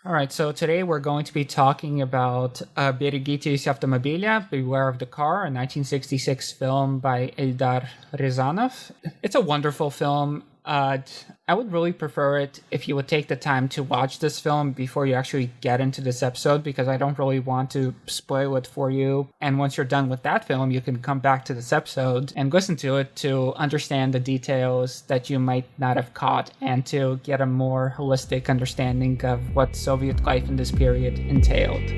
All right, so today we're going to be talking about Берегитесь автомобиля, Beware of the Car, a 1966 film by Eldar Riazanov. It's a wonderful film. I would really prefer it if you would take the time to watch this film before you actually get into this episode, because I don't really want to spoil it for you. And once you're done with that film, you can come back to this episode and listen to it to understand the details that you might not have caught and to get a more holistic understanding of what Soviet life in this period entailed.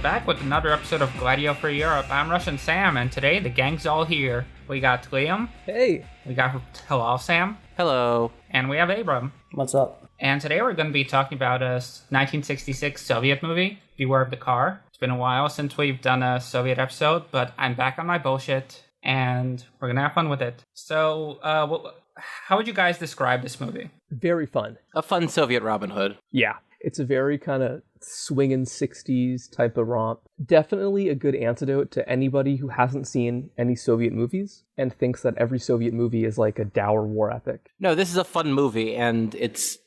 Back with another episode of Gladio for Europe. I'm Russian Sam, and today the gang's all here. We got Liam. Hey. We got Hello Sam. Hello. And we have Abram. What's up? And today we're going to be talking about a 1966 Soviet movie, Beware of the Car. It's been a while since we've done a Soviet episode, but I'm back on my bullshit, and we're going to have fun with it. So, how would you guys describe this movie? Very fun. A fun Soviet Robin Hood. Yeah. It's a very kind of swinging 60s type of romp. Definitely a good antidote to anybody who hasn't seen any Soviet movies and thinks that every Soviet movie is like a dour war epic. No, this is a fun movie, and it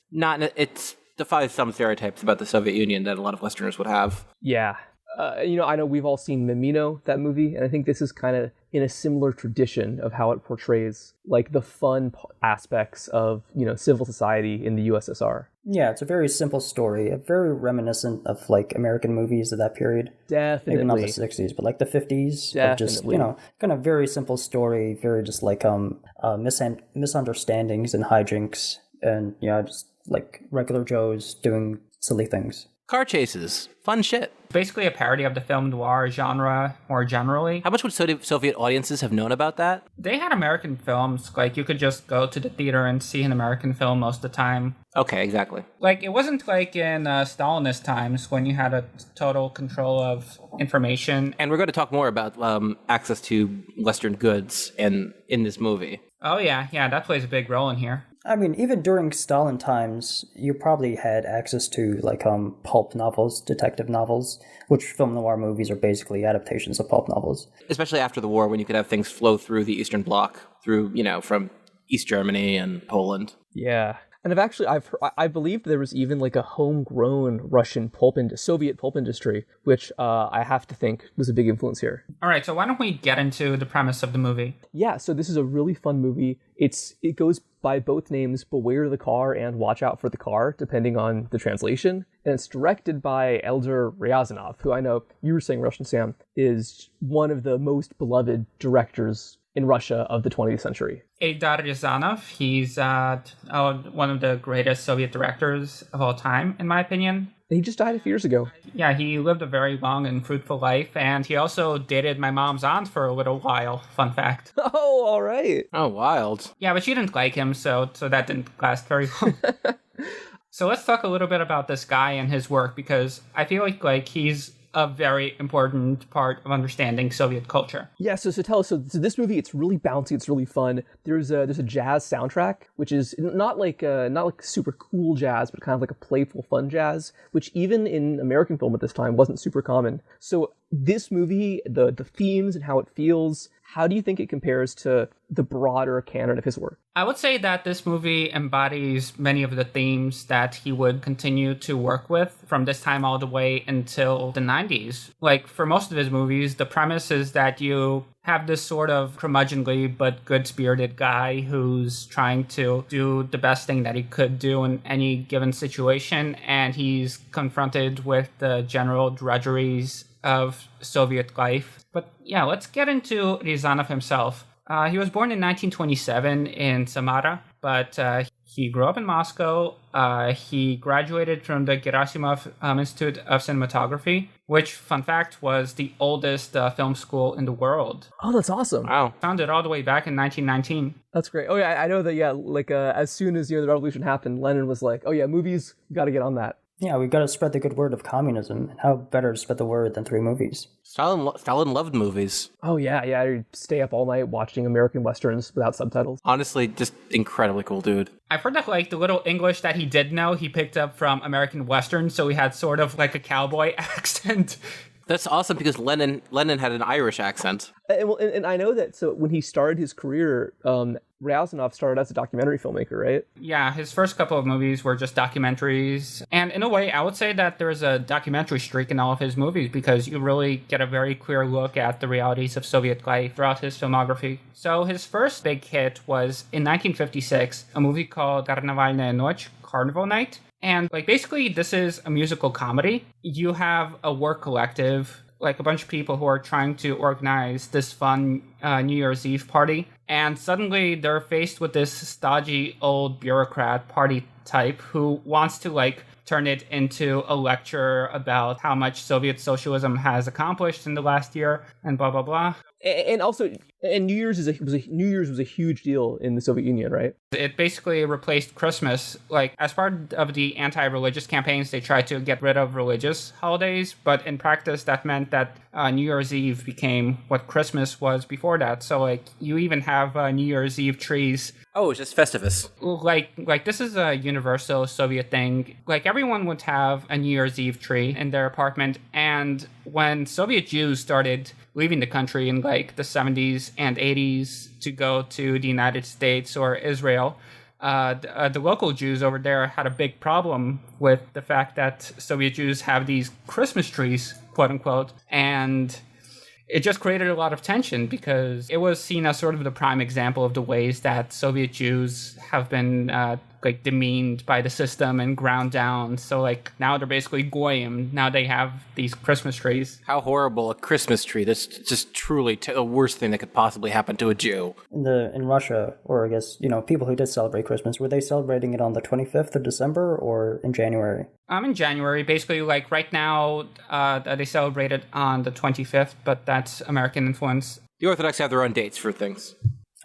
defies some stereotypes about the Soviet Union that a lot of Westerners would have. Yeah. I know we've all seen Mimino, that movie, and I think this is kind of in a similar tradition of how it portrays like the fun aspects of, civil society in the USSR. Yeah, it's a very simple story, very reminiscent of like American movies of that period. Definitely. Maybe not the 60s, but like the 50s. Definitely. Of just, kind of very simple story, very just like misunderstandings and hijinks and, just like regular Joes doing silly things. Car chases. Fun shit. Basically a parody of the film noir genre more generally. How much would Soviet audiences have known about that? They had American films. Like, you could just go to the theater and see an American film most of the time. Okay, exactly. Like, it wasn't like in Stalinist times when you had a total control of information. And we're going to talk more about access to Western goods in this movie. Oh, yeah, that plays a big role in here. I mean, even during Stalin times, you probably had access to like pulp novels, detective novels, which film noir movies are basically adaptations of pulp novels. Especially after the war, when you could have things flow through the Eastern Bloc, through, from East Germany and Poland. Yeah. And I believe there was even like a homegrown Russian Soviet pulp industry, which I have to think was a big influence here. All right, so why don't we get into the premise of the movie? Yeah, so this is a really fun movie. It goes by both names, Beware the Car and Watch Out for the Car, depending on the translation. And it's directed by Eldar Riazanov, who I know you were saying, Russian Sam, is one of the most beloved directors in Russia of the 20th century. Eldar Riazanov, he's one of the greatest Soviet directors of all time, in my opinion. He just died a few years ago. Yeah, he lived a very long and fruitful life, and he also dated my mom's aunt for a little while. Fun fact. Oh, all right. Oh, wild. Yeah, but she didn't like him, so that didn't last very long. So let's talk a little bit about this guy and his work, because I feel like he's a very important part of understanding Soviet culture. Yeah, so tell us. So this movie, it's really bouncy. It's really fun. There's a jazz soundtrack, which is not like super cool jazz, but kind of like a playful, fun jazz, which even in American film at this time wasn't super common. So this movie, the themes and how it feels, how do you think it compares to the broader canon of his work? I would say that this movie embodies many of the themes that he would continue to work with from this time all the way until the 90s. Like, for most of his movies, the premise is that you have this sort of curmudgeonly but good-spirited guy who's trying to do the best thing that he could do in any given situation, and he's confronted with the general drudgeries of Soviet life. But yeah, let's get into Riazanov himself. He was born in 1927 in Samara, but he grew up in Moscow. He graduated from the Gerasimov Institute of Cinematography, which, fun fact, was the oldest film school in the world. Oh, that's awesome. Wow. Founded all the way back in 1919. That's great. Oh, yeah, I know that, yeah, like, as soon as, the revolution happened, Lenin was like, oh, yeah, movies, got to get on that. Yeah, we've got to spread the good word of communism. How better to spread the word than 3 movies? Stalin loved movies. Oh yeah, yeah. I'd stay up all night watching American westerns without subtitles. Honestly, just incredibly cool dude. I've heard that like the little English that he did know, he picked up from American Western, so he had sort of like a cowboy accent. That's awesome because Lennon had an Irish accent. And I know that. So when he started his career, Ryazanov started as a documentary filmmaker, right? Yeah, his first couple of movies were just documentaries. And in a way, I would say that there's a documentary streak in all of his movies because you really get a very clear look at the realities of Soviet life throughout his filmography. So his first big hit was in 1956, a movie called Karnavalная ночь, Carnival Night. And like basically this is a musical comedy. You have a work collective, like a bunch of people who are trying to organize this fun New Year's Eve party. And suddenly they're faced with this stodgy old bureaucrat party type who wants to like turn it into a lecture about how much Soviet socialism has accomplished in the last year and blah, blah, blah. And also, New Year's was a huge deal in the Soviet Union, right? It basically replaced Christmas. Like, as part of the anti-religious campaigns, they tried to get rid of religious holidays, but in practice, that meant that New Year's Eve became what Christmas was before that. So, like, you even have New Year's Eve trees. Oh, it's just Festivus. Like this is a universal Soviet thing. Like, everyone would have a New Year's Eve tree in their apartment, and when Soviet Jews started leaving the country in like the 70s and 80s to go to the United States or Israel, the local Jews over there had a big problem with the fact that Soviet Jews have these Christmas trees, quote unquote, and it just created a lot of tension because it was seen as sort of the prime example of the ways that Soviet Jews have been like demeaned by the system and ground down. So like now they're basically goyim. Now they have these Christmas trees. How horrible, a Christmas tree. That's just truly the worst thing that could possibly happen to a Jew. In Russia, or I guess, people who did celebrate Christmas, were they celebrating it on the 25th of December or in January? In January. Basically, like right now, they celebrate it on the 25th, but that's American influence. The Orthodox have their own dates for things.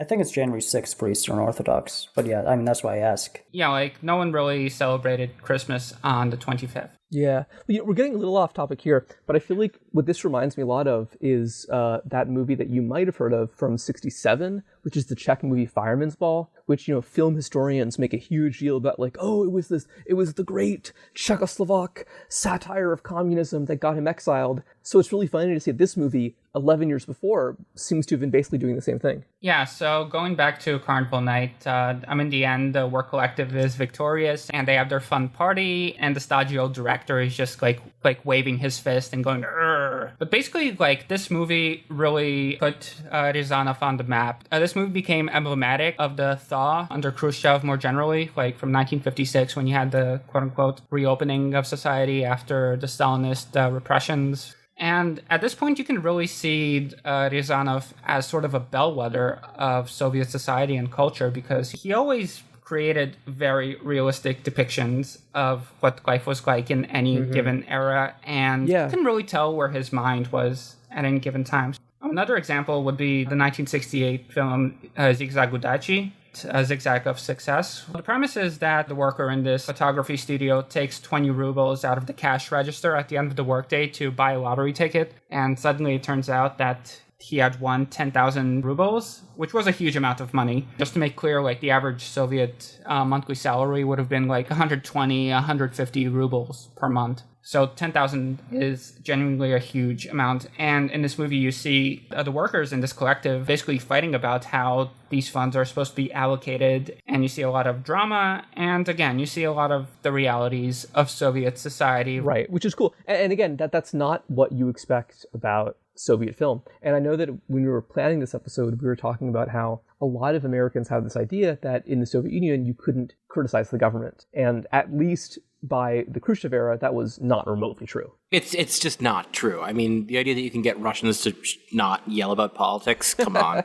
I think it's January 6th for Eastern Orthodox. But yeah, I mean, that's why I ask. Yeah, like no one really celebrated Christmas on the 25th. Yeah. We're getting a little off topic here, but I feel like what this reminds me a lot of is that movie that you might have heard of from '67, which is the Czech movie Fireman's Ball, which, film historians make a huge deal about, like, oh, it was the great Czechoslovak satire of communism that got him exiled. So it's really funny to see this movie 11 years before seems to have been basically doing the same thing. Yeah, so going back to Carnival Night, in the end, the work collective is victorious, and they have their fun party, and the stodgy old director is just like waving his fist and going, "Urgh." But basically, like, this movie really put Ryazanov on the map. This movie became emblematic of the thaw under Khrushchev more generally, like from 1956 when you had the quote-unquote reopening of society after the Stalinist repressions. And at this point, you can really see Ryazanov as sort of a bellwether of Soviet society and culture because he always created very realistic depictions of what life was like in any given era. And you can really tell where his mind was at any given time. Another example would be the 1968 film Zigzag Udachi, a Zigzag of Success. The premise is that the worker in this photography studio takes 20 rubles out of the cash register at the end of the workday to buy a lottery ticket, and suddenly it turns out that he had won 10,000 rubles, which was a huge amount of money. Just to make clear, like the average Soviet monthly salary would have been like 120, 150 rubles per month. So 10,000 is genuinely a huge amount. And in this movie, you see the workers in this collective basically fighting about how these funds are supposed to be allocated. And you see a lot of drama. And again, you see a lot of the realities of Soviet society. Right, which is cool. And again, that's not what you expect about Soviet film. And I know that when we were planning this episode, we were talking about how a lot of Americans have this idea that in the Soviet Union, you couldn't criticize the government. And at least by the Khrushchev era, that was not remotely true. It's just not true. I mean, the idea that you can get Russians to not yell about politics, come on.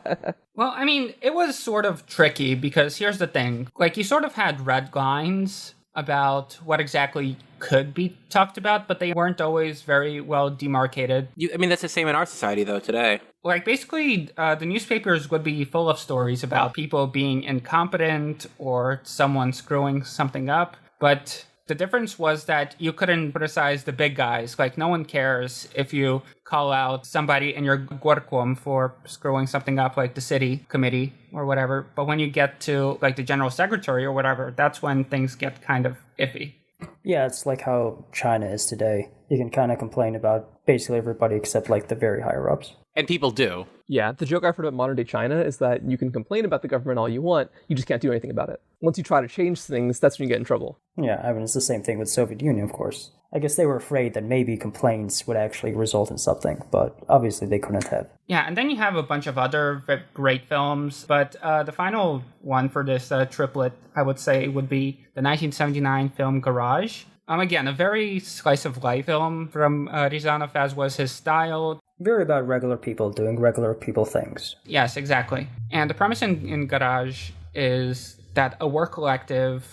Well, I mean, it was sort of tricky because here's the thing. Like, you sort of had red lines about what exactly could be talked about, but they weren't always very well demarcated. That's the same in our society, though, today. Like, basically, the newspapers would be full of stories about people being incompetent or someone screwing something up, but The difference was that you couldn't criticize the big guys. Like, no one cares if you call out somebody in your Guarquum for screwing something up, like the city committee or whatever. But when you get to, like, the general secretary or whatever, that's when things get kind of iffy. Yeah, it's like how China is today. You can kind of complain about basically everybody except, like, the very higher-ups. And people do. Yeah, the joke I've heard about modern day China is that you can complain about the government all you want, you just can't do anything about it. Once you try to change things, that's when you get in trouble. Yeah, I mean, it's the same thing with Soviet Union, of course. I guess they were afraid that maybe complaints would actually result in something, but obviously they couldn't have. Yeah, and then you have a bunch of other great films, but the final one for this triplet, I would say, would be the 1979 film Garage. Again, a very slice-of-life film from Rязанов, as was his style. Very about regular people doing regular people things. Yes, exactly. And the premise in Garage is that a work collective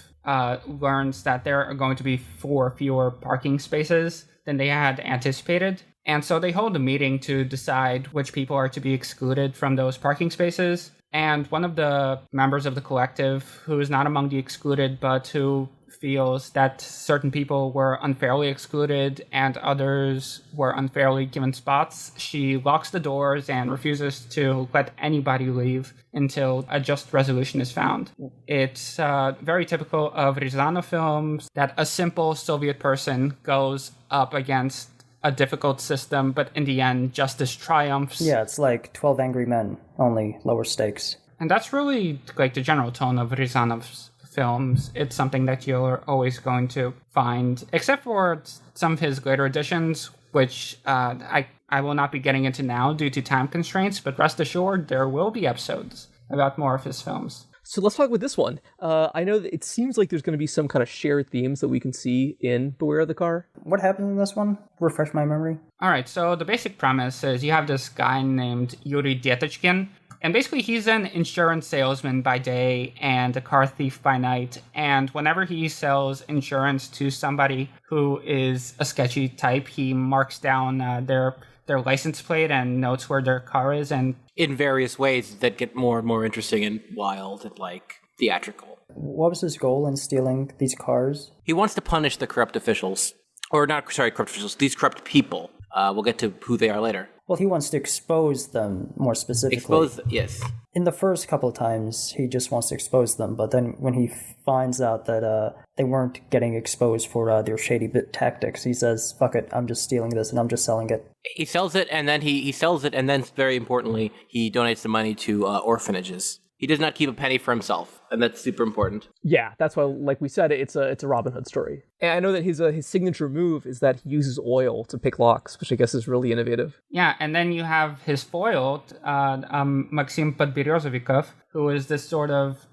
learns that there are going to be 4 fewer parking spaces than they had anticipated. And so they hold a meeting to decide which people are to be excluded from those parking spaces. And one of the members of the collective, who is not among the excluded, but who feels that certain people were unfairly excluded and others were unfairly given spots, she locks the doors and refuses to let anybody leave until a just resolution is found. It's very typical of Rязанov films that a simple Soviet person goes up against a difficult system, but in the end, justice triumphs. Yeah, it's like 12 Angry Men, only lower stakes. And that's really like the general tone of Ryazanov's films. It's something that you're always going to find, except for some of his later editions, which I will not be getting into now due to time constraints, but rest assured, there will be episodes about more of his films. So let's talk about this one. I know that it seems like there's going to be some kind of shared themes that we can see in Beware of the Car. What happened in this one? Refresh my memory. All right, so the basic premise is you have this guy named Yuri Detechkin, and basically he's an insurance salesman by day and a car thief by night, and whenever he sells insurance to somebody who is a sketchy type, he marks down their license plate and notes where their car is, and In various ways that get more and more interesting and wild and, like, theatrical. What was his goal in stealing these cars? He wants to punish the corrupt officials. Or not, sorry, corrupt officials. These corrupt people. We'll get to who they are later. Well, he wants to expose them more specifically. Expose, yes. In the first couple of times, he just wants to expose them, but then when he finds out that they weren't getting exposed for their shady bit tactics, he says, fuck it, I'm just stealing this and I'm just selling it. He sells it, and then he sells it, and then, very importantly, he donates the money to orphanages. He does not keep a penny for himself, and that's super important. Yeah, that's why, like we said, it's a Robin Hood story. And I know that his signature move is that he uses oil to pick locks, which I guess is really innovative. yeah, and then you have his foil, Maxim Podberezovikov, who is this sort of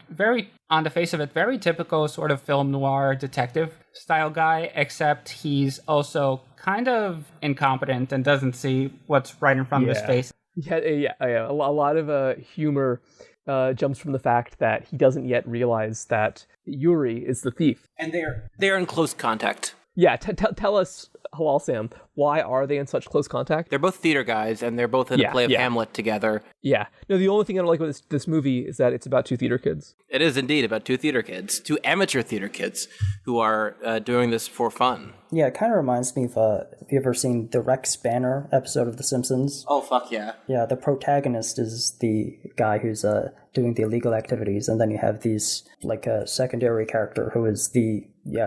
very, on the face of it, very typical sort of film noir detective style guy, except he's also kind of incompetent and doesn't see what's right in front of his face. Yeah. A lot of humor jumps from the fact that he doesn't yet realize that Yuri is the thief. And they're in close contact. Yeah, tell us, Halal Sam, why are they in such close contact? They're both theater guys, and they're both in a play of Hamlet together. Yeah. No, the only thing I don't like about this movie is that it's about 2 theater kids. It is indeed about 2 theater kids, 2 amateur theater kids who are doing this for fun. Yeah, it kind of reminds me of, have you ever seen the Rex Banner episode of The Simpsons? Oh, fuck yeah. Yeah, the protagonist is the guy who's doing the illegal activities, and then you have these, like, a secondary character who is the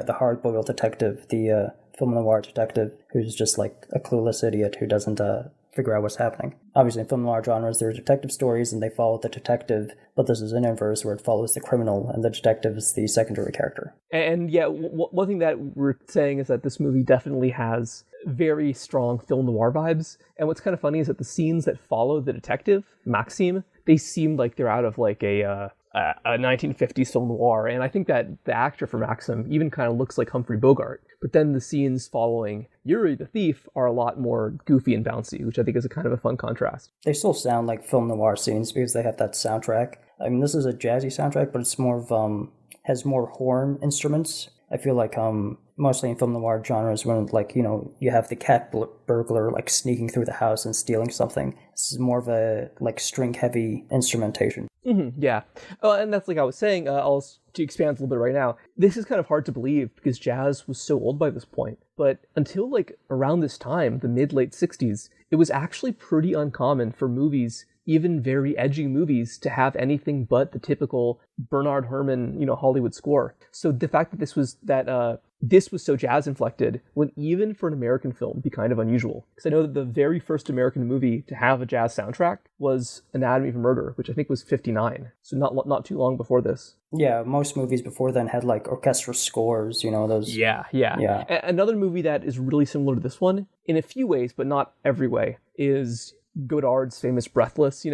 hard-boiled detective, the film noir detective, who's just, like, a clueless idiot who doesn't figure out what's happening. Obviously, in film noir genres, there are detective stories, and they follow the detective, but this is an inverse where it follows the criminal, and the detective is the secondary character. And yeah, one thing that we're saying is that this movie definitely has very strong film noir vibes. And what's kind of funny is that the scenes that follow the detective, Maxim, they seem like they're out of like a 1950s film noir. And I think that the actor for Maxim even kind of looks like Humphrey Bogart. But then the scenes following Yuri the thief are a lot more goofy and bouncy, which I think is a kind of a fun contrast. They still sound like film noir scenes because they have that soundtrack. I mean, this is a jazzy soundtrack, but it's more of has more horn instruments. I feel like mostly in film noir genres when, like, you know, you have the cat burglar, like, sneaking through the house and stealing something. This is more of a, like, string-heavy instrumentation. Yeah. And that's like I was saying, to expand a little bit right now, this is kind of hard to believe because jazz was so old by this point. But until like around this time, the mid-late 60s, it was actually pretty uncommon for movies, even very edgy movies, to have anything but the typical Bernard Herrmann, Hollywood score. So the fact that this was so jazz inflected would, even for an American film, be kind of unusual. Because I know that the very first American movie to have a jazz soundtrack was Anatomy of a Murder, which I think was 1959. So not too long before this. Yeah, most movies before then had like orchestral scores, those. Yeah. Another movie that is really similar to this one, in a few ways, but not every way, is Godard's famous Breathless.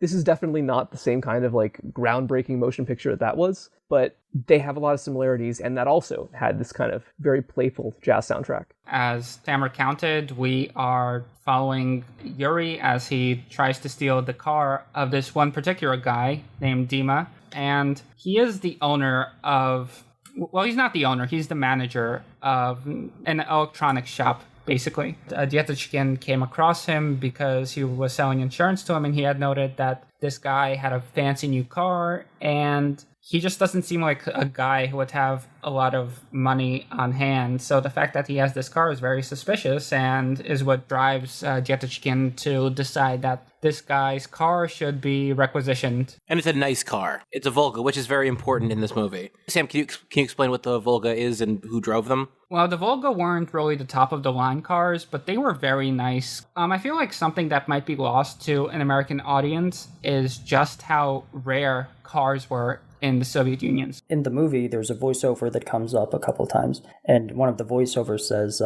This is definitely not the same kind of like groundbreaking motion picture that was, but they have a lot of similarities, and that also had this kind of very playful jazz soundtrack. As Sam recounted, we are following Yuri as he tries to steal the car of this one particular guy named Dima, and he is the owner of, well, he's not the owner, he's the manager of an electronics shop. Basically, Dietachkin came across him because he was selling insurance to him, and he had noted that this guy had a fancy new car, and he just doesn't seem like a guy who would have a lot of money on hand. So the fact that he has this car is very suspicious, and is what drives Dietachkin to decide that this guy's car should be requisitioned. And it's a nice car. It's a Volga, which is very important in this movie. Sam, can you explain what the Volga is and who drove them? Well, the Volga weren't really the top-of-the-line cars, but they were very nice. I feel like something that might be lost to an American audience is just how rare cars were in the Soviet Union. In the movie, there's a voiceover that comes up a couple times, and one of the voiceovers says,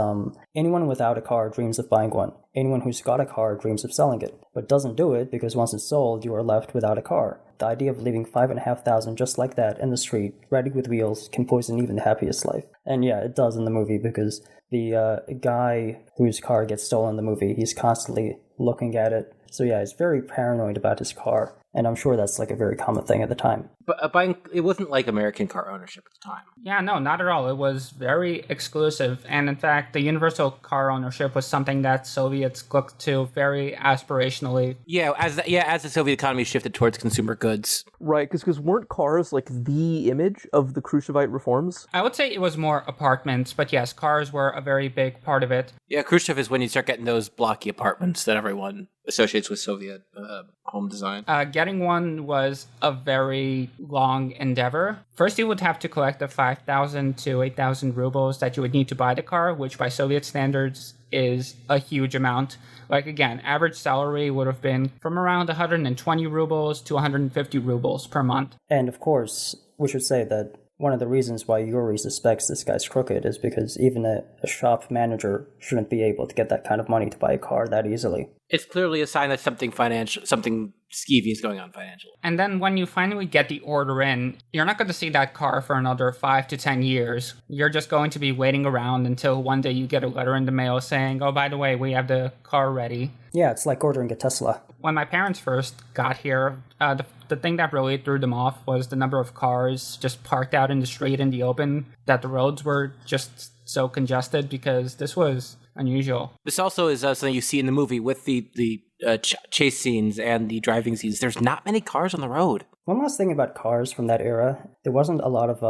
anyone without a car dreams of buying one. Anyone who's got a car dreams of selling it, but doesn't do it because once it's sold, you are left without a car. The idea of leaving 5,500 just like that in the street, ready with wheels, can poison even the happiest life. And yeah, it does in the movie, because the guy whose car gets stolen in the movie, he's constantly looking at it. So yeah, he's very paranoid about his car. And I'm sure that's like a very common thing at the time. But it wasn't like American car ownership at the time. Yeah, no, not at all. It was very exclusive. And in fact, the universal car ownership was something that Soviets looked to very aspirationally. Yeah, as the Soviet economy shifted towards consumer goods. Right, because weren't cars like the image of the Khrushchevite reforms? I would say it was more apartments, but yes, cars were a very big part of it. Yeah, Khrushchev is when you start getting those blocky apartments that everyone associates with Soviet home design. Getting one was a very long endeavor. First, you would have to collect the 5,000 to 8,000 rubles that you would need to buy the car, which by Soviet standards is a huge amount. Like, again, average salary would have been from around 120 rubles to 150 rubles per month. And of course, we should say that one of the reasons why Yuri suspects this guy's crooked is because even a shop manager shouldn't be able to get that kind of money to buy a car that easily. It's clearly a sign that something skeevy is going on financially. And then when you finally get the order in, you're not going to see that car for another 5 to 10 years. You're just going to be waiting around until one day you get a letter in the mail saying, oh, by the way, we have the car ready. Yeah, it's like ordering a Tesla. When my parents first got here, the thing that really threw them off was the number of cars just parked out in the street in the open, that the roads were just so congested, because this was unusual. This also is something you see in the movie with the chase scenes and the driving scenes. There's not many cars on the road. One last thing about cars from that era, there wasn't a lot of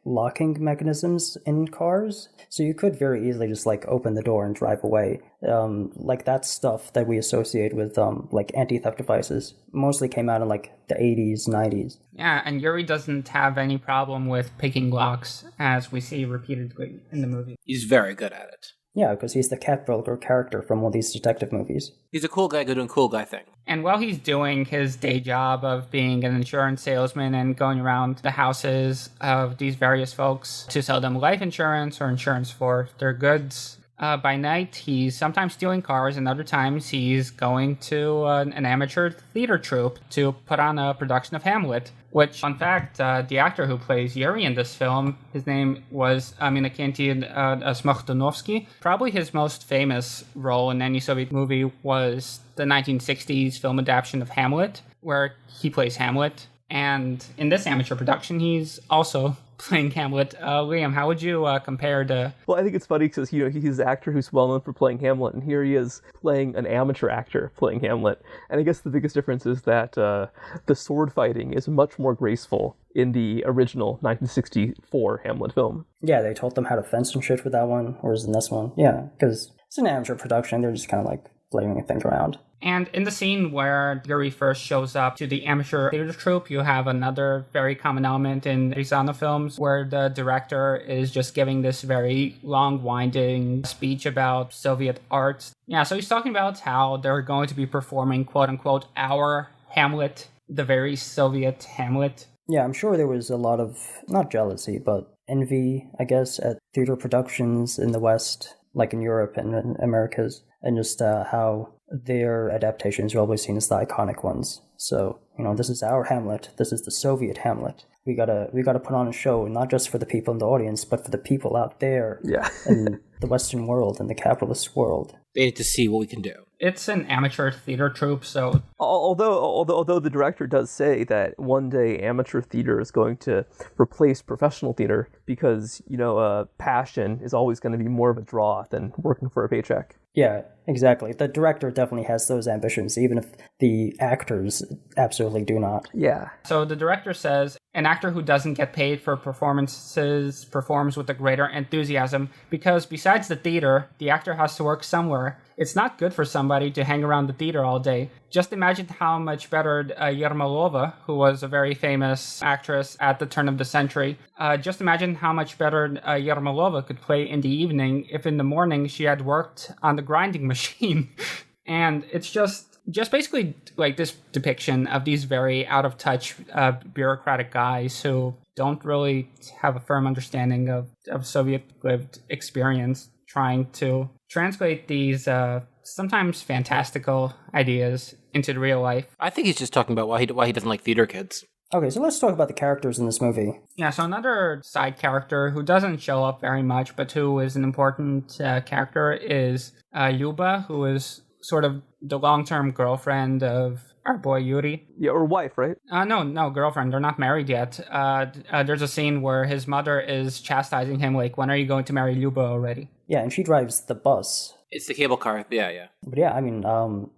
locking mechanisms in cars, so you could very easily just open the door and drive away. That stuff that we associate with anti-theft devices mostly came out in the 80s, 90s. Yeah, and Yuri doesn't have any problem with picking locks, as we see repeatedly in the movie. He's very good at it. Yeah, because he's the cat burglar character from all these detective movies. He's a cool guy doing cool guy thing. And while he's doing his day job of being an insurance salesman and going around the houses of these various folks to sell them life insurance or insurance for their goods, by night he's sometimes stealing cars, and other times he's going to an amateur theater troupe to put on a production of Hamlet. Which, fun fact, the actor who plays Yuri in this film, his name was Innocenty Smoktunovsky. Probably his most famous role in any Soviet movie was the 1960s film adaptation of Hamlet, where he plays Hamlet. And in this amateur production, he's also playing Hamlet. Liam, how would you compare the... Well, I think it's funny because, he's the actor who's well known for playing Hamlet, and here he is playing an amateur actor playing Hamlet. And I guess the biggest difference is that the sword fighting is much more graceful in the original 1964 Hamlet film. Yeah, they taught them how to fence and shit with that one, whereas in this one, yeah, because it's an amateur production, they're just kind of like flaving things around. And in the scene where Yuri first shows up to the amateur theater troupe, you have another very common element in Rizano films where the director is just giving this very long, winding speech about Soviet art. Yeah, so he's talking about how they're going to be performing, quote-unquote, our Hamlet, the very Soviet Hamlet. Yeah, I'm sure there was a lot of, not jealousy, but envy, I guess, at theater productions in the West, like in Europe and in Americas, and just how their adaptations are always seen as the iconic ones. So, this is our Hamlet. This is the Soviet Hamlet. We gotta put on a show, not just for the people in the audience, but for the people out there in the Western world and the capitalist world. They need to see what we can do. It's an amateur theater troupe, so... Although the director does say that one day amateur theater is going to replace professional theater because, passion is always going to be more of a draw than working for a paycheck. Yeah, exactly. The director definitely has those ambitions, even if the actors absolutely do not. Yeah. So the director says, an actor who doesn't get paid for performances performs with a greater enthusiasm because besides the theater, the actor has to work somewhere. It's not good for somebody to hang around the theater all day. Just imagine how much better Yermolova, who was a very famous actress at the turn of the century, just imagine how much better Yermolova could play in the evening if in the morning she had worked on the grinding machine. And it's just basically like this depiction of these very out-of-touch bureaucratic guys who don't really have a firm understanding of Soviet lived experience, trying to translate these sometimes fantastical ideas into the real life. I think he's just talking about why he doesn't like theater kids. Okay, so let's talk about the characters in this movie. Yeah, so another side character who doesn't show up very much, but who is an important character is Yuba, who is sort of the long-term girlfriend of our boy Yuri. Yeah, or wife, right? No, girlfriend. They're not married yet. There's a scene where his mother is chastising him, like, when are you going to marry Yuba already? Yeah, and she drives the bus. It's the cable car. Yeah. But yeah, I mean,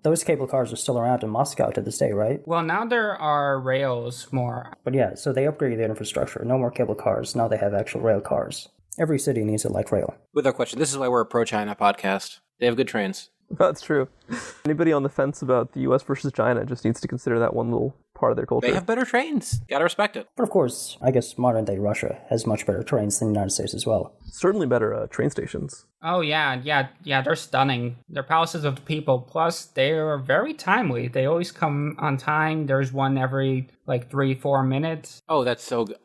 those cable cars are still around in Moscow to this day, right? Well, now there are rails more. But yeah, so they upgraded the infrastructure. No more cable cars. Now they have actual rail cars. Every city needs a light rail. With our question, this is why we're a pro-China podcast. They have good trains. That's true. Anybody on the fence about the U.S. versus China just needs to consider that one little part of their culture. They have better trains. Gotta respect it. But of course, I guess modern-day Russia has much better trains than the United States as well. Certainly better train stations. Oh, yeah, they're stunning. They're palaces of the people. Plus, they are very timely. They always come on time. There's one every, 3-4 minutes. Oh, that's so good.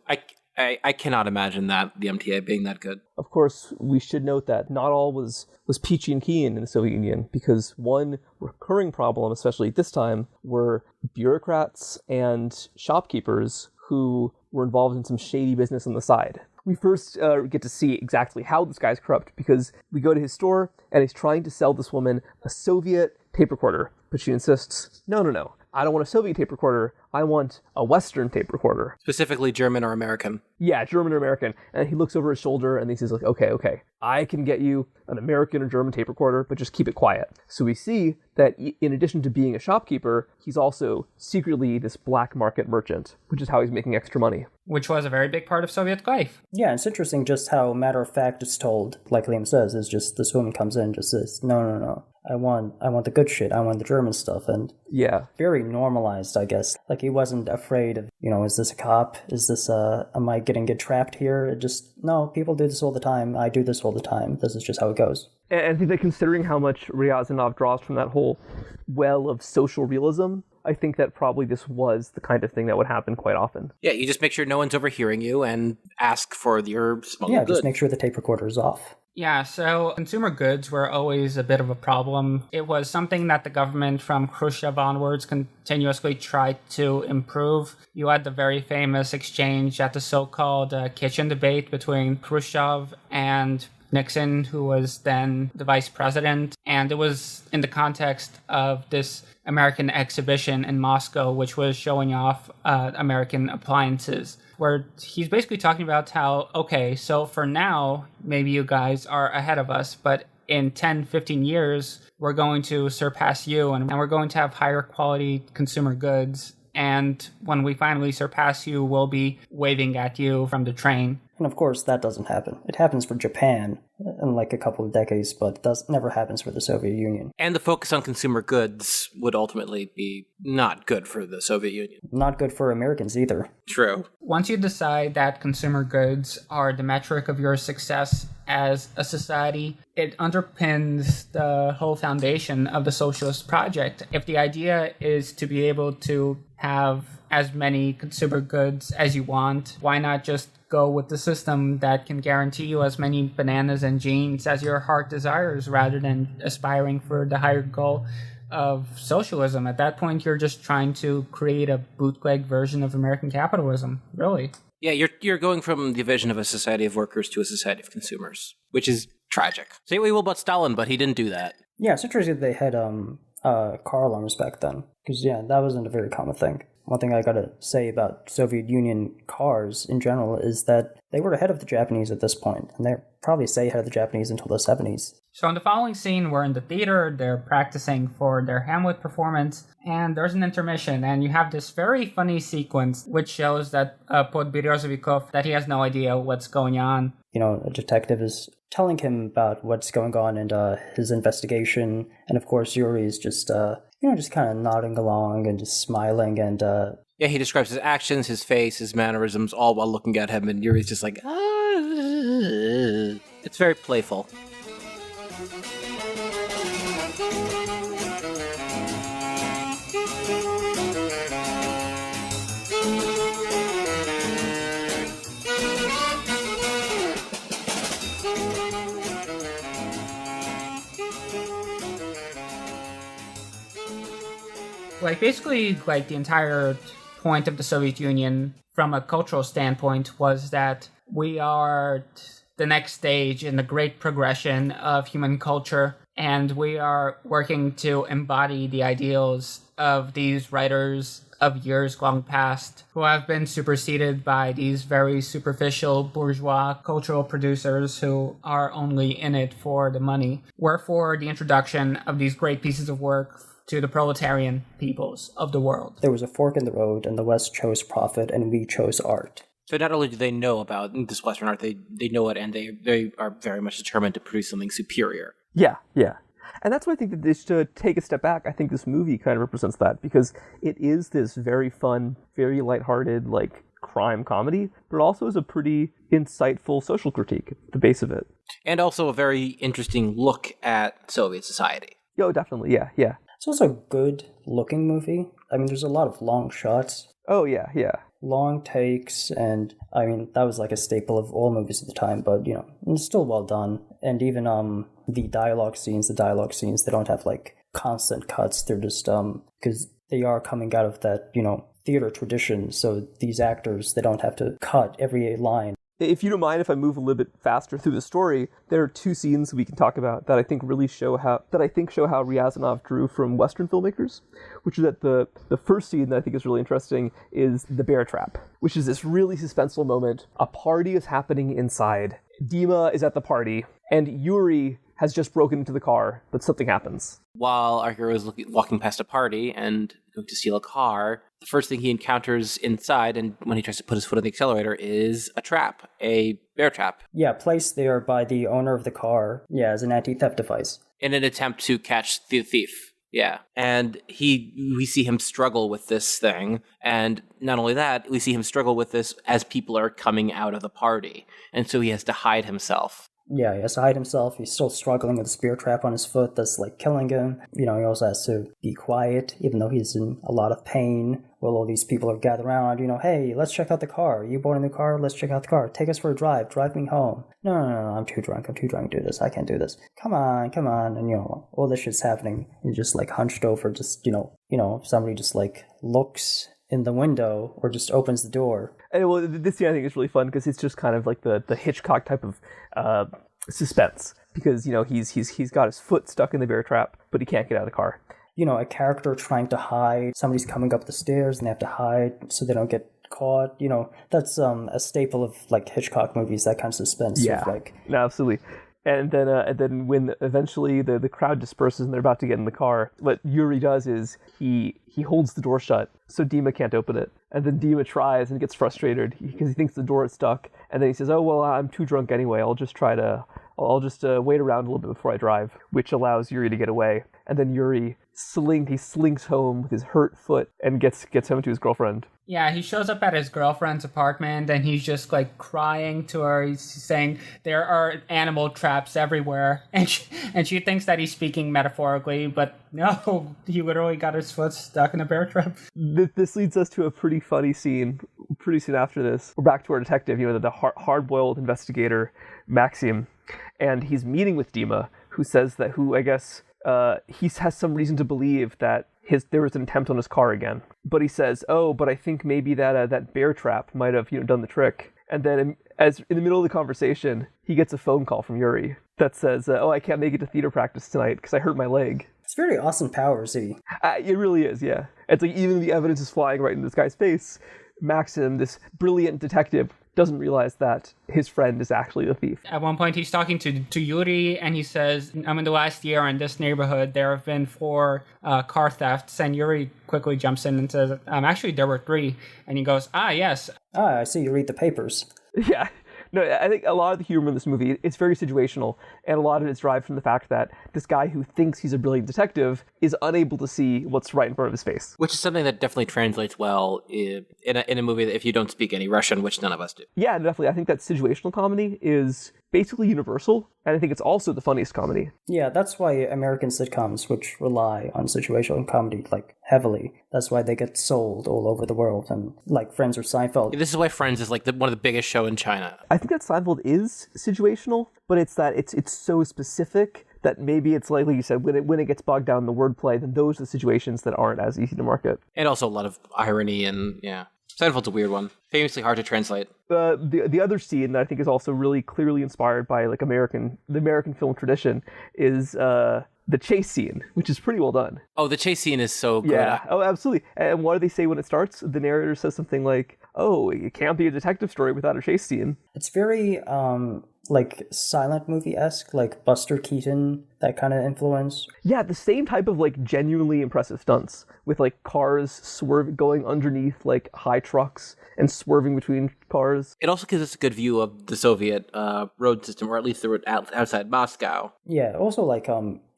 I cannot imagine that, the MTA being that good. Of course, we should note that not all was peachy and keen in the Soviet Union, because one recurring problem, especially at this time, were bureaucrats and shopkeepers who were involved in some shady business on the side. We first get to see exactly how this guy's corrupt, because we go to his store, and he's trying to sell this woman a Soviet tape recorder, but she insists, no. I don't want a Soviet tape recorder. I want a Western tape recorder. Specifically German or American. Yeah, German or American. And he looks over his shoulder and he says, okay, I can get you an American or German tape recorder, but just keep it quiet. So we see that in addition to being a shopkeeper, he's also secretly this black market merchant, which is how he's making extra money. Which was a very big part of Soviet life. Yeah, it's interesting just how matter-of-fact it's told, like Liam says, is just this woman comes in and just says, no. I want the good shit. I want the German stuff. And yeah, very normalized, I guess. Like he wasn't afraid of, is this a cop? Is this, am I getting trapped here? It just, no, people do this all the time. I do this all the time. This is just how it goes. And I think that considering how much Ryazanov draws from that whole well of social realism, I think that probably this was the kind of thing that would happen quite often. Yeah, you just make sure no one's overhearing you and ask for your smuggled good. Just make sure the tape recorder is off. Yeah, so consumer goods were always a bit of a problem. It was something that the government from Khrushchev onwards continuously tried to improve. You had the very famous exchange at the so-called kitchen debate between Khrushchev and Nixon, who was then the vice president. And it was in the context of this American exhibition in Moscow, which was showing off American appliances, where he's basically talking about how, okay, so for now, maybe you guys are ahead of us, but in 10, 15 years, we're going to surpass you, and we're going to have higher quality consumer goods. And when we finally surpass you, we'll be waving at you from the train. And of course, that doesn't happen. It happens for Japan in like a couple of decades, but never happens for the Soviet Union. And the focus on consumer goods would ultimately be not good for the Soviet Union. Not good for Americans either. True. Once you decide that consumer goods are the metric of your success as a society, it underpins the whole foundation of the socialist project. If the idea is to be able to have as many consumer goods as you want, why not just go with the system that can guarantee you as many bananas and jeans as your heart desires, rather than aspiring for the higher goal of socialism? At that point, you're just trying to create a bootleg version of American capitalism, really. Yeah, you're going from the vision of a society of workers to a society of consumers, which is tragic. Say what you will about Stalin, but he didn't do that. Yeah, it's interesting they had car alarms back then, because yeah, that wasn't a very common thing. One thing I gotta say about Soviet Union cars in general is that they were ahead of the Japanese at this point, and they're probably stay ahead of the Japanese until the 70s. So in the following scene, we're in the theater, they're practicing for their Hamlet performance, and there's an intermission, and you have this very funny sequence which shows that Podberezovikov, that he has no idea what's going on. You know, a detective is telling him about what's going on in his investigation, and of course Yuri is just kind of nodding along and just smiling, and Yeah, he describes his actions, his face, his mannerisms, all while looking at him, and Yuri's just like, It's very playful. Basically, the entire point of the Soviet Union from a cultural standpoint was that we are the next stage in the great progression of human culture, and we are working to embody the ideals of these writers of years long past who have been superseded by these very superficial bourgeois cultural producers who are only in it for the money. Wherefore, the introduction of these great pieces of work to the proletarian peoples of the world. There was a fork in the road, and the West chose profit, and we chose art. So not only do they know about this Western art, they know it, and they are very much determined to produce something superior. Yeah. And that's why I think that this should take a step back. I think this movie kind of represents that, because it is this very fun, very lighthearted, crime comedy, but it also is a pretty insightful social critique at the base of it. And also a very interesting look at Soviet society. Oh, definitely, yeah. It's also a good-looking movie. I mean, there's a lot of long shots. Oh, yeah. Long takes, and I mean, that was like a staple of all movies at the time, but, it's still well done. And even the dialogue scenes, they don't have, constant cuts. They're just, because they are coming out of that, theater tradition, so these actors, they don't have to cut every line. If you don't mind if I move a little bit faster through the story, there are two scenes we can talk about that I think really show how Ryazanov drew from Western filmmakers, which is that the first scene that I think is really interesting is the bear trap, which is this really suspenseful moment. A party is happening inside. Dima is at the party, and Yuri has just broken into the car, but something happens. While our hero is walking past a party and going to steal a car, the first thing he encounters inside, and when he tries to put his foot on the accelerator, is a trap, a bear trap. Yeah, placed there by the owner of the car, as an anti-theft device. In an attempt to catch the thief. Yeah. And we see him struggle with this thing. And not only that, we see him struggle with this as people are coming out of the party. And so he has to hide himself. Yeah, he has to hide himself. He's still struggling with a spear trap on his foot that's killing him. He also has to be quiet, even though he's in a lot of pain. While all these people are gathered around, hey, let's check out the car. You bought a new car? Let's check out the car. Take us for a drive. Drive me home. No, I'm too drunk to do this. I can't do this. Come on. And, all this shit's happening. He's just, hunched over, just, if somebody just, looks in the window or just opens the door. And this scene I think is really fun because it's just kind of like the Hitchcock type of suspense because he's got his foot stuck in the bear trap, but he can't get out of the car. A character trying to hide, somebody's coming up the stairs and they have to hide so they don't get caught. That's a staple of like Hitchcock movies, that kind of suspense. Yeah, no, absolutely. And then when eventually the crowd disperses and they're about to get in the car, what Yuri does is he holds the door shut so Dima can't open it. And then Dima tries and gets frustrated because he thinks the door is stuck. And then he says, "Oh well, I'm too drunk anyway. I'll just wait around a little bit before I drive," which allows Yuri to get away. And then Yuri slinks home with his hurt foot and gets home to his girlfriend. Yeah, he shows up at his girlfriend's apartment and he's just like crying to her. He's saying there are animal traps everywhere, and she thinks that he's speaking metaphorically, but no, he literally got his foot stuck in a bear trap. This leads us to a pretty funny scene. Pretty soon after this, we're back to our detective, the hard-boiled investigator Maxim, and he's meeting with Dima, who I guess he has some reason to believe that there was an attempt on his car again. But he says, "Oh, but I think maybe that bear trap might have done the trick." And then, as in the middle of the conversation, he gets a phone call from Yuri that says, "Oh, I can't make it to theater practice tonight because I hurt my leg." It's very Austin Powers-y. It really is, yeah. It's like even the evidence is flying right in this guy's face. Maxim, this brilliant detective, doesn't realize that his friend is actually the thief. At one point, he's talking to Yuri, and he says, in the last year in this neighborhood, there have been 4 car thefts. And Yuri quickly jumps in and says, actually, there were 3. And he goes, yes. I see you read the papers. Yeah. No, I think a lot of the humor in this movie, it's very situational, and a lot of it is derived from the fact that this guy who thinks he's a brilliant detective is unable to see what's right in front of his face. Which is something that definitely translates well in a movie that if you don't speak any Russian, which none of us do. Yeah, definitely. I think that situational comedy is basically universal, and I think it's also the funniest comedy. Yeah, that's why American sitcoms, which rely on situational comedy like heavily, that's why they get sold all over the world, and like Friends or Seinfeld. This is why Friends is like one of the biggest show in China. I think that Seinfeld is situational, but it's that it's so specific that maybe it's like you said, when it gets bogged down in the wordplay, then those are the situations that aren't as easy to market. And also a lot of irony and, yeah. Seinfeld's a weird one. Famously hard to translate. The other scene that I think is also really clearly inspired by like the American film tradition is the chase scene, which is pretty well done. Oh, the chase scene is so good. Yeah. Oh, absolutely. And what do they say when it starts? The narrator says something like, "Oh, it can't be a detective story without a chase scene." It's very like silent movie-esque, like Buster Keaton, that kind of influence. Yeah, the same type of like genuinely impressive stunts with like cars going underneath like high trucks and swerving between cars. It also gives us a good view of the Soviet road system, or at least the road outside Moscow. Yeah, also like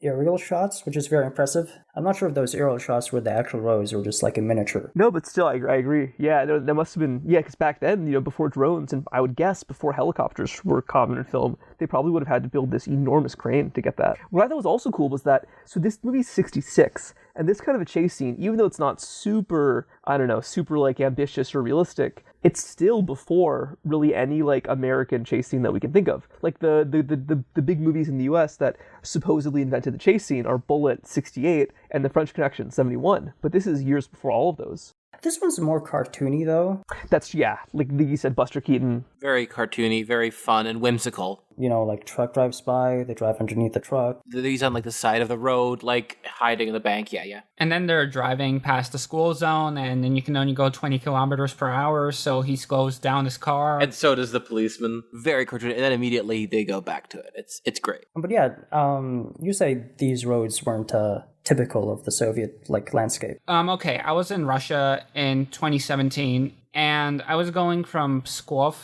aerial shots, which is very impressive. I'm not sure if those aerial shots were the actual roads or just like a miniature. No, but still, I agree. Yeah, there must have been, because back then, before drones, and I would guess before helicopters were common in film, they probably would have had to build this enormous crane to get that. What I thought was also cool was that, so this movie's 66, and this kind of a chase scene, even though it's not super like ambitious or realistic, it's still before really any like American chase scene that we can think of. Like the big movies in the US that supposedly invented the chase scene are Bullet 68 and The French Connection 71. But this is years before all of those. This one's more cartoony though. That's, yeah, like you said, Buster Keaton. Very cartoony, very fun and whimsical. Like truck drives by, they drive underneath the truck. He's on like the side of the road, like hiding in the bank. Yeah. And then they're driving past the school zone, and then you can only go 20 kilometers per hour, so he slows down his car. And so does the policeman. Very cartoony. And then immediately they go back to it. It's great. But yeah, you say these roads weren't typical of the Soviet like landscape. Okay, I was in Russia in 2017, and I was going from Pskov,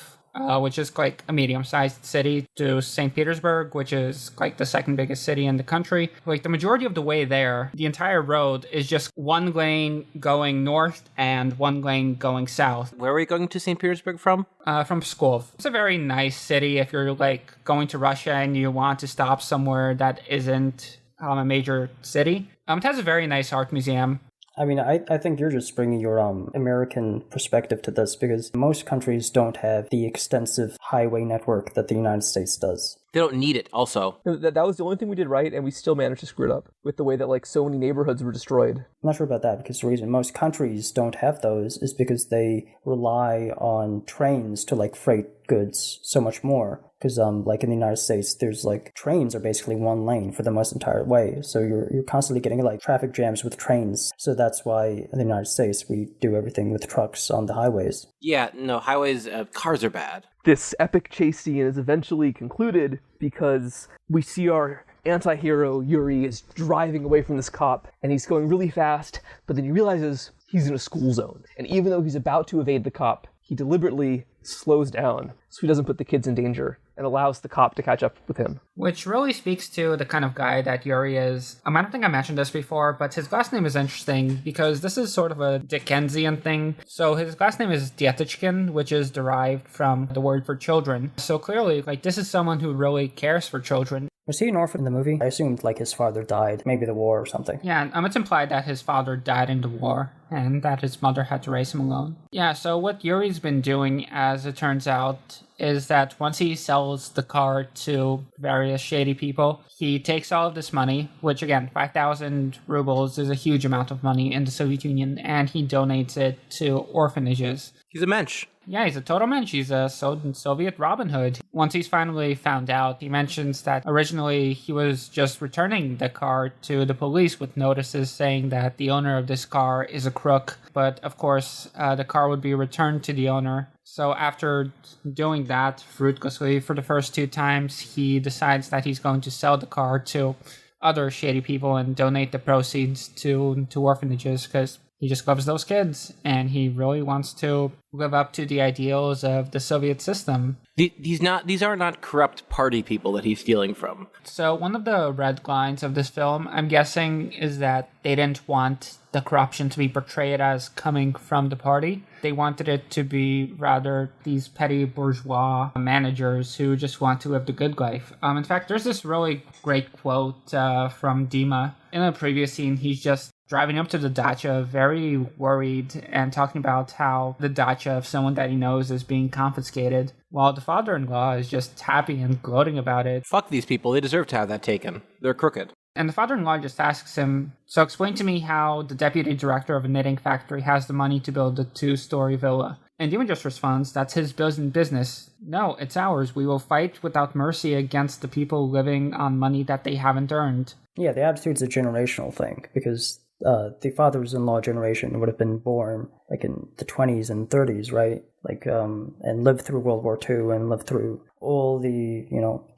which is like a medium-sized city, to St. Petersburg, which is like the second biggest city in the country. Like the majority of the way there, the entire road is just one lane going north and one lane going south. Where are we going to St. Petersburg from? From Pskov. It's a very nice city if you're like going to Russia and you want to stop somewhere that isn't a major city. It has a very nice art museum. I mean, I think you're just bringing your American perspective to this, because most countries don't have the extensive highway network that the United States does. They don't need it, also. That was the only thing we did right, and we still managed to screw it up with the way that like so many neighborhoods were destroyed. I'm not sure about that, because the reason most countries don't have those is because they rely on trains to like freight goods so much more. Because like in the United States, there's like trains are basically one lane for the most entire way. So you're constantly getting like traffic jams with trains. So that's why in the United States we do everything with trucks on the highways. Yeah, no, highways, cars are bad. This epic chase scene is eventually concluded because we see our anti-hero Yuri is driving away from this cop, and he's going really fast, but then he realizes he's in a school zone. And even though he's about to evade the cop, he deliberately slows down so he doesn't put the kids in danger and allows the cop to catch up with him. Which really speaks to the kind of guy that Yuri is. I don't think I mentioned this before, but his last name is interesting because this is sort of a Dickensian thing. So his last name is Dietichkin, which is derived from the word for children. So clearly, like, this is someone who really cares for children. Was he an orphan in the movie? I assumed like his father died, maybe the war or something. Yeah, it's implied that his father died in the war and that his mother had to raise him alone. Yeah, so what Yuri's been doing, as it turns out, is that once he sells the car to various shady people, he takes all of this money, which again, 5,000 rubles is a huge amount of money in the Soviet Union, and he donates it to orphanages. He's a mensch. Yeah, he's a total mensch. He's a Soviet Robin Hood. Once he's finally found out, he mentions that originally he was just returning the car to the police with notices saying that the owner of this car is a crook. But of course, the car would be returned to the owner. So after doing that fruitlessly for the first 2 times, he decides that he's going to sell the car to other shady people and donate the proceeds to orphanages because he just loves those kids, and he really wants to live up to the ideals of the Soviet system. These are not corrupt party people that he's stealing from. So one of the red lines of this film, I'm guessing, is that they didn't want the corruption to be portrayed as coming from the party. They wanted it to be rather these petty bourgeois managers who just want to live the good life. In fact, there's this really great quote from Dima. In a previous scene, he's just driving up to the dacha, very worried, and talking about how the dacha of someone that he knows is being confiscated, while the father-in-law is just happy and gloating about it. Fuck these people, they deserve to have that taken. They're crooked. And the father-in-law just asks him, so explain to me how the deputy director of a knitting factory has the money to build a 2-story villa. And Demon just responds, that's his business. No, it's ours. We will fight without mercy against the people living on money that they haven't earned. Yeah, the attitude's a generational thing, because the fathers-in-law generation would have been born like in the 20s and 30s, right? Like, and lived through World War II and lived through all the,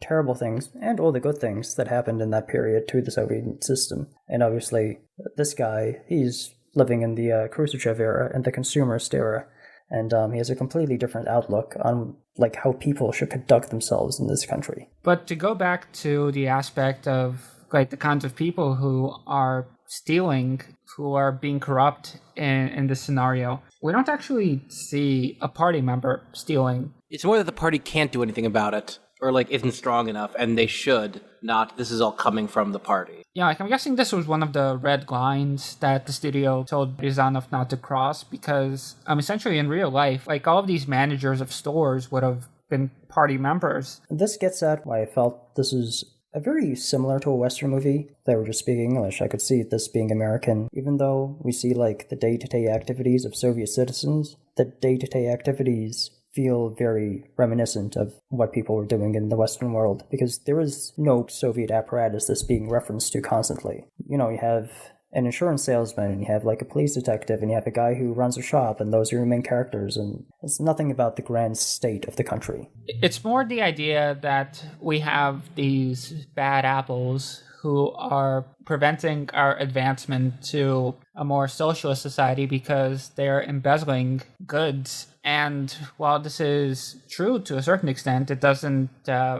terrible things and all the good things that happened in that period to the Soviet system. And obviously, this guy, he's living in the Khrushchev era and the consumerist era. And he has a completely different outlook on like how people should conduct themselves in this country. But to go back to the aspect of like the kinds of people who are stealing, who are being corrupt in this scenario, we don't actually see a party member stealing. It's more that the party can't do anything about it, or like isn't strong enough, and they should not. This is all coming from the party. Yeah, like I'm guessing this was one of the red lines that the studio told Rizanov not to cross, because essentially in real life, like all of these managers of stores would have been party members. This gets at why I felt this is a very similar to a Western movie. They were just speaking English. I could see this being American. Even though we see like the day-to-day activities of Soviet citizens, the day-to-day activities feel very reminiscent of what people were doing in the Western world, because there is no Soviet apparatus that's being referenced to constantly. You have an insurance salesman, and you have like a police detective, and you have a guy who runs a shop, and those are your main characters, and it's nothing about the grand state of the country. It's more the idea that we have these bad apples who are preventing our advancement to a more socialist society because they're embezzling goods. And while this is true to a certain extent, it doesn't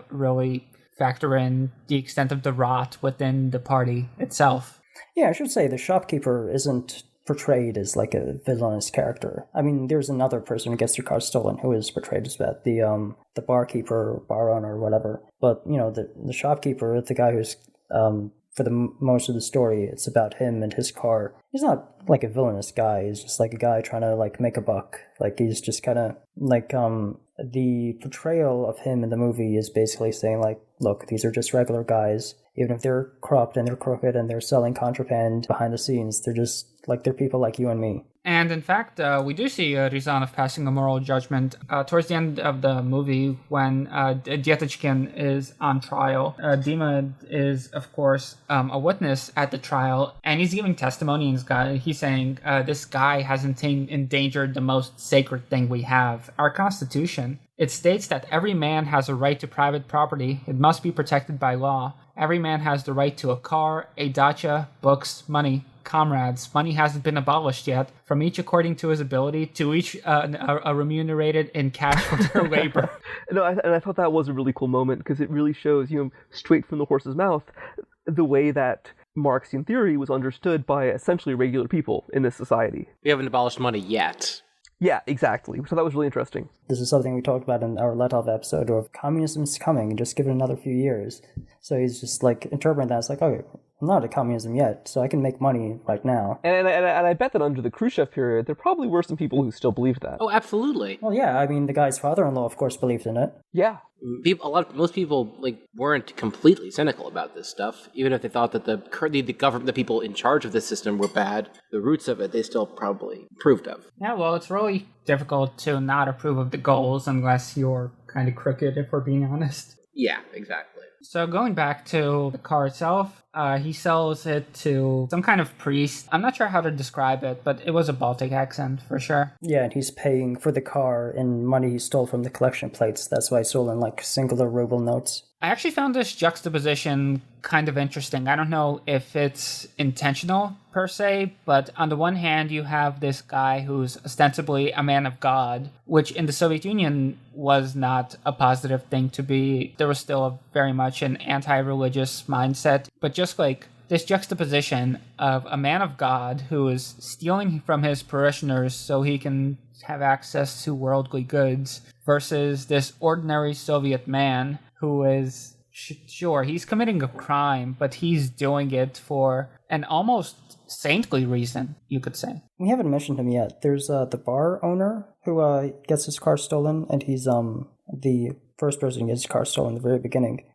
really factor in the extent of the rot within the party itself. Yeah, I should say the shopkeeper isn't portrayed as like a villainous character. I mean, there's another person who gets their car stolen who is portrayed as that, the barkeeper or bar owner or whatever. But, the shopkeeper, the guy who's, for the most of the story, it's about him and his car. He's not like a villainous guy. He's just like a guy trying to like make a buck. Like he's just kind of like, the portrayal of him in the movie is basically saying like, look, these are just regular guys. Even if they're corrupt and they're crooked and they're selling contraband behind the scenes, they're people like you and me. And in fact, we do see Rizanov passing a moral judgment towards the end of the movie when Dietachkin is on trial. Dima is, of course, a witness at the trial, and he's giving testimony. And he's saying, this guy hasn't endangered the most sacred thing we have, our Constitution. It states that every man has a right to private property. It must be protected by law. Every man has the right to a car, a dacha, books, money. Comrades, money hasn't been abolished yet, from each according to his ability, to each remunerated in cash for their labor. I thought that was a really cool moment because it really shows, straight from the horse's mouth, the way that Marxian theory was understood by essentially regular people in this society. We haven't abolished money yet. Yeah, exactly. So that was really interesting. This is something we talked about in our Letov episode of communism's coming, just give it another few years. So he's just interpreting that as okay, I'm not at communism yet, so I can make money right now. And I bet that under the Khrushchev period, there probably were some people who still believed that. Oh, absolutely. Well, yeah, I mean, the guy's father-in-law, of course, believed in it. Yeah. Most people weren't completely cynical about this stuff, even if they thought that the government, the people in charge of this system were bad. The roots of it, they still probably approved of. Yeah, well, it's really difficult to not approve of the goals unless you're kind of crooked, if we're being honest. Yeah, exactly. So going back to the car itself, he sells it to some kind of priest. I'm not sure how to describe it, but it was a Baltic accent for sure. Yeah, and he's paying for the car in money he stole from the collection plates. That's why he sold in singular ruble notes. I actually found this juxtaposition kind of interesting. I don't know if it's intentional per se, but on the one hand, you have this guy who's ostensibly a man of God, which in the Soviet Union was not a positive thing to be. There was still very much an anti-religious mindset, but just this juxtaposition of a man of God who is stealing from his parishioners so he can have access to worldly goods versus this ordinary Soviet man who is, sure, he's committing a crime, but he's doing it for an almost saintly reason, you could say. We haven't mentioned him yet. There's the bar owner who gets his car stolen, and he's the first person who gets his car stolen in the very beginning.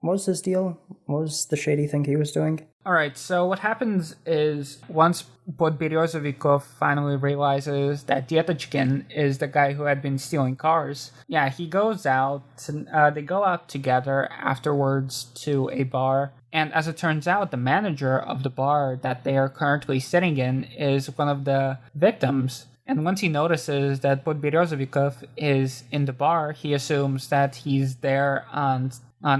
What was his deal? What was the shady thing he was doing? All right, so what happens is once Podberyozovikov finally realizes that Dietachkin is the guy who had been stealing cars, yeah, he goes out, and they go out together afterwards to a bar. And as it turns out, the manager of the bar that they are currently sitting in is one of the victims. And once he notices that Podberyozovikov is in the bar, he assumes that he's there on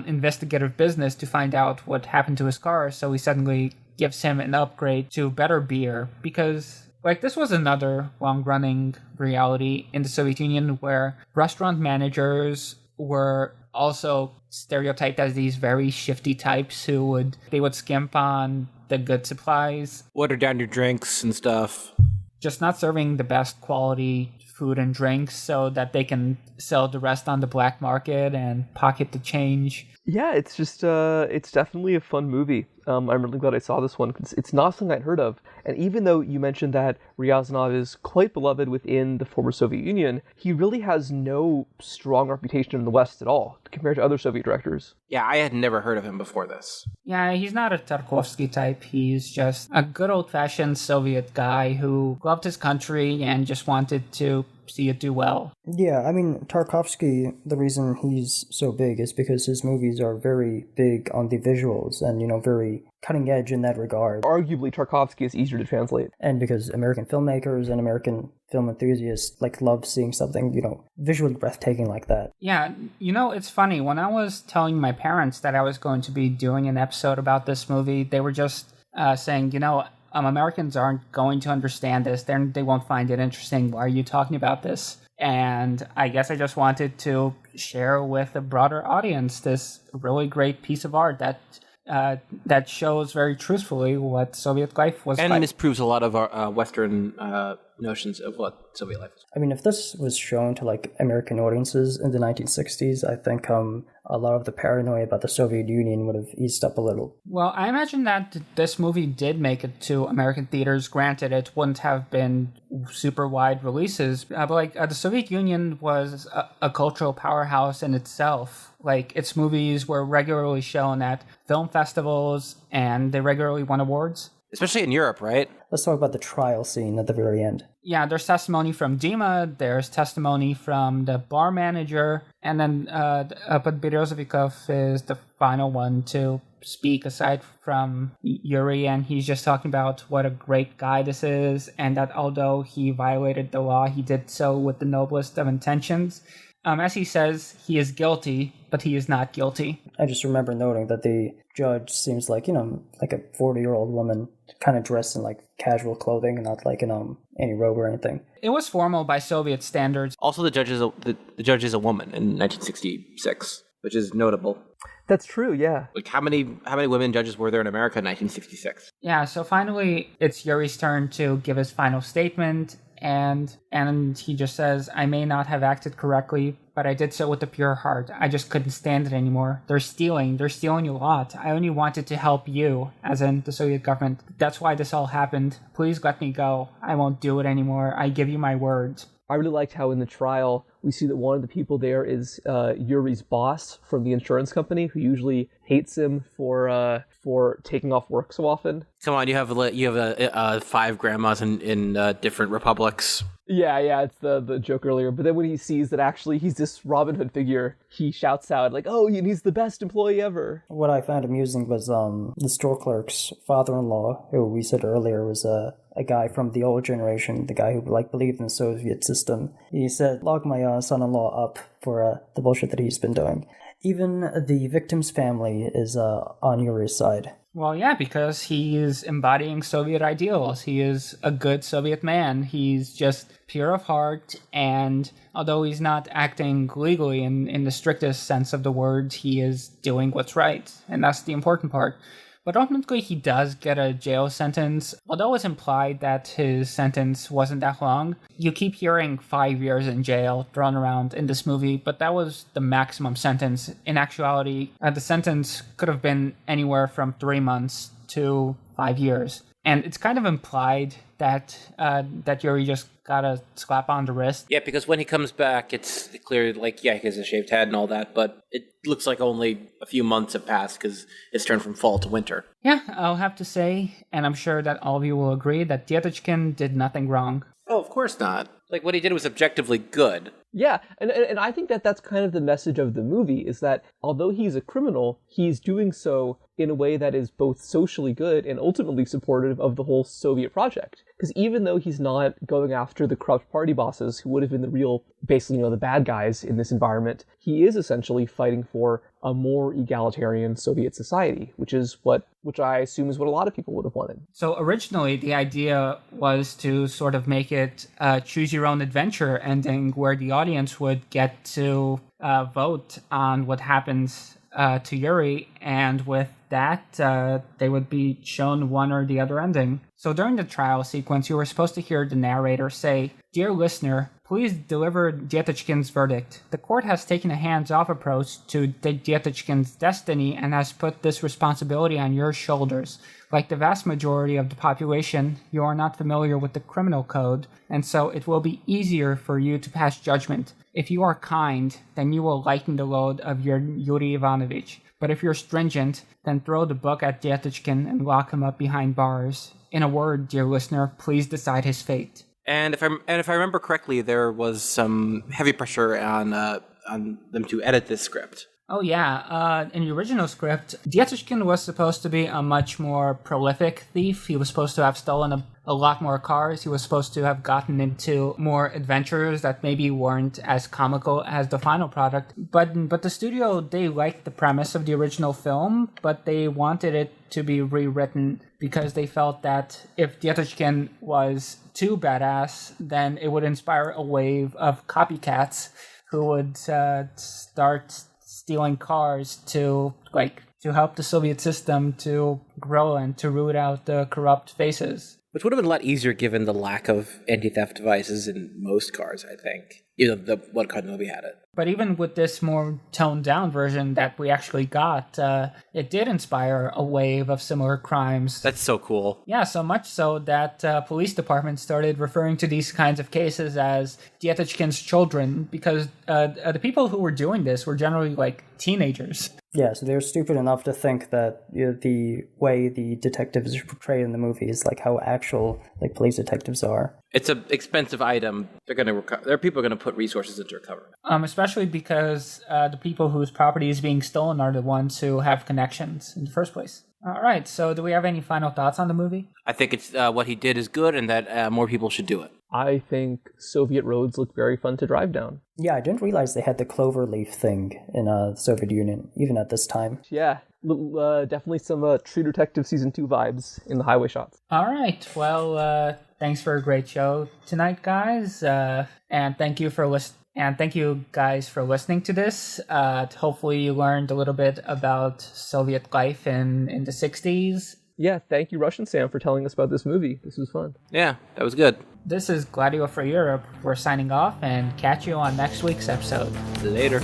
investigative business to find out what happened to his car, so he suddenly gives him an upgrade to better beer, because this was another long-running reality in the Soviet Union where restaurant managers were also stereotyped as these very shifty types who would skimp on the good supplies. Water down your drinks and stuff. Just not serving the best quality food and drinks so that they can sell the rest on the black market and pocket the change. Yeah, it's just, it's definitely a fun movie. I'm really glad I saw this one because it's not something I'd heard of. And even though you mentioned that Ryazanov is quite beloved within the former Soviet Union, he really has no strong reputation in the West at all compared to other Soviet directors. Yeah, I had never heard of him before this. Yeah, he's not a Tarkovsky type. He's just a good old-fashioned Soviet guy who loved his country and just wanted to see it do well. Yeah, I mean, Tarkovsky, the reason he's so big is because his movies are very big on the visuals and, very cutting edge in that regard. Arguably, Tarkovsky is easier to translate. And because American filmmakers and American film enthusiasts, love seeing something, visually breathtaking like that. Yeah, it's funny. When I was telling my parents that I was going to be doing an episode about this movie, they were just saying, Americans aren't going to understand this. They won't find it interesting. Why are you talking about this? And I guess I just wanted to share with a broader audience this really great piece of art that shows very truthfully what Soviet life was and like. And misproves a lot of our Western notions of what Soviet life is. I mean, if this was shown to American audiences in the 1960s, I think a lot of the paranoia about the Soviet Union would have eased up a little. Well, I imagine that this movie did make it to American theaters. Granted, it wouldn't have been super wide releases, but the Soviet Union was a cultural powerhouse in itself. Like, its movies were regularly shown at film festivals, and they regularly won awards. Especially in Europe, right? Let's talk about the trial scene at the very end. Yeah, there's testimony from Dima, there's testimony from the bar manager, and then but Berezovicov is the final one to speak aside from Yuri, and he's just talking about what a great guy this is, and that although he violated the law, he did so with the noblest of intentions. As he says, he is guilty, but he is not guilty. I just remember noting that the judge seems like, like a 40-year-old woman, kind of dressed in like casual clothing and not like any robe or anything. It was formal by Soviet standards. Also, the judge is a woman in 1966, which is notable. That's true, yeah. Like, how many women judges were there in America in 1966? Yeah, so finally, it's Yuri's turn to give his final statement, and he just says, I may not have acted correctly, but I did so with a pure heart. I just couldn't stand it anymore. They're stealing a lot. I only wanted to help you, as in the Soviet government. That's why this all happened. Please let me go. I won't do it anymore. I give you my word. I really liked how in the trial we see that one of the people there is Yuri's boss from the insurance company, who usually hates him for taking off work so often. Come on, you have 5 grandmas in different republics. Yeah, it's the joke earlier. But then when he sees that actually he's this Robin Hood figure, he shouts out like, "Oh, and he's the best employee ever." What I found amusing was the store clerk's father-in-law, who we said earlier was a guy from the old generation, the guy who believed in the Soviet system. He said, "Lock my son-in-law up for the bullshit that he's been doing." Even the victim's family is on Yuri's side. Well, yeah, because he is embodying Soviet ideals. He is a good Soviet man. He's just pure of heart, and although he's not acting legally in the strictest sense of the word, he is doing what's right, and that's the important part. But ultimately, he does get a jail sentence. Although it's implied that his sentence wasn't that long, you keep hearing 5 years in jail thrown around in this movie, but that was the maximum sentence. In actuality, the sentence could have been anywhere from 3 months to 5 years. And it's kind of implied that Yuri just got a slap on the wrist. Yeah, because when he comes back, it's clear, like, yeah, he has a shaved head and all that, but it looks like only a few months have passed because it's turned from fall to winter. Yeah, I'll have to say, and I'm sure that all of you will agree, that Dietishkin did nothing wrong. Oh, of course not. Like, what he did was objectively good. Yeah, and I think that's kind of the message of the movie, is that although he's a criminal, he's doing so in a way that is both socially good and ultimately supportive of the whole Soviet project. Because even though he's not going after the corrupt party bosses, who would have been the real, basically, the bad guys in this environment, he is essentially fighting for a more egalitarian Soviet society, which I assume is what a lot of people would have wanted. So originally, the idea was to sort of make it a choose-your-own-adventure ending where the audience would get to vote on what happens to Yuri, and with that, they would be shown one or the other ending. So during the trial sequence, you were supposed to hear the narrator say, "Dear listener, please deliver Dietishkin's verdict. The court has taken a hands-off approach to Dietishkin's destiny and has put this responsibility on your shoulders. Like the vast majority of the population, you are not familiar with the criminal code, and so it will be easier for you to pass judgment. If you are kind, then you will lighten the load of your Yuri Ivanovich. But if you're stringent, then throw the book at Dietishkin and lock him up behind bars. In a word, dear listener, please decide his fate." And if I remember correctly, there was some heavy pressure on them to edit this script. Oh yeah, in the original script, Dietishkin was supposed to be a much more prolific thief. He was supposed to have stolen a lot more cars. He was supposed to have gotten into more adventures that maybe weren't as comical as the final product. But the studio, they liked the premise of the original film, but they wanted it to be rewritten because they felt that if Dietishkin was too badass, then it would inspire a wave of copycats who would start stealing cars to help the Soviet system to grow and to root out the corrupt faces. Which would have been a lot easier given the lack of anti-theft devices in most cars, I think. what kind of movie had it. But even with this more toned down version that we actually got, it did inspire a wave of similar crimes. That's so cool. Yeah, so much so that police departments started referring to these kinds of cases as Dietitschkin's children, because the people who were doing this were generally like teenagers. Yeah, so they're stupid enough to think that the way the detectives are portrayed in the movie is like how actual like police detectives are. It's an expensive item. There are people going to put resources into recovery. Especially because the people whose property is being stolen are the ones who have connections in the first place. All right, so do we have any final thoughts on the movie? I think it's what he did is good, and that more people should do it. I think Soviet roads look very fun to drive down. Yeah, I didn't realize they had the clover leaf thing in the Soviet Union, even at this time. Yeah, definitely some True Detective Season 2 vibes in the highway shots. All right, well, thanks for a great show tonight, guys, and thank you for listening. And thank you guys for listening to this. Hopefully you learned a little bit about Soviet life in the 60s. Yeah, thank you, Russian Sam, for telling us about this movie. This was fun. Yeah, that was good. This is Gladio for Europe. We're signing off and catch you on next week's episode. Later.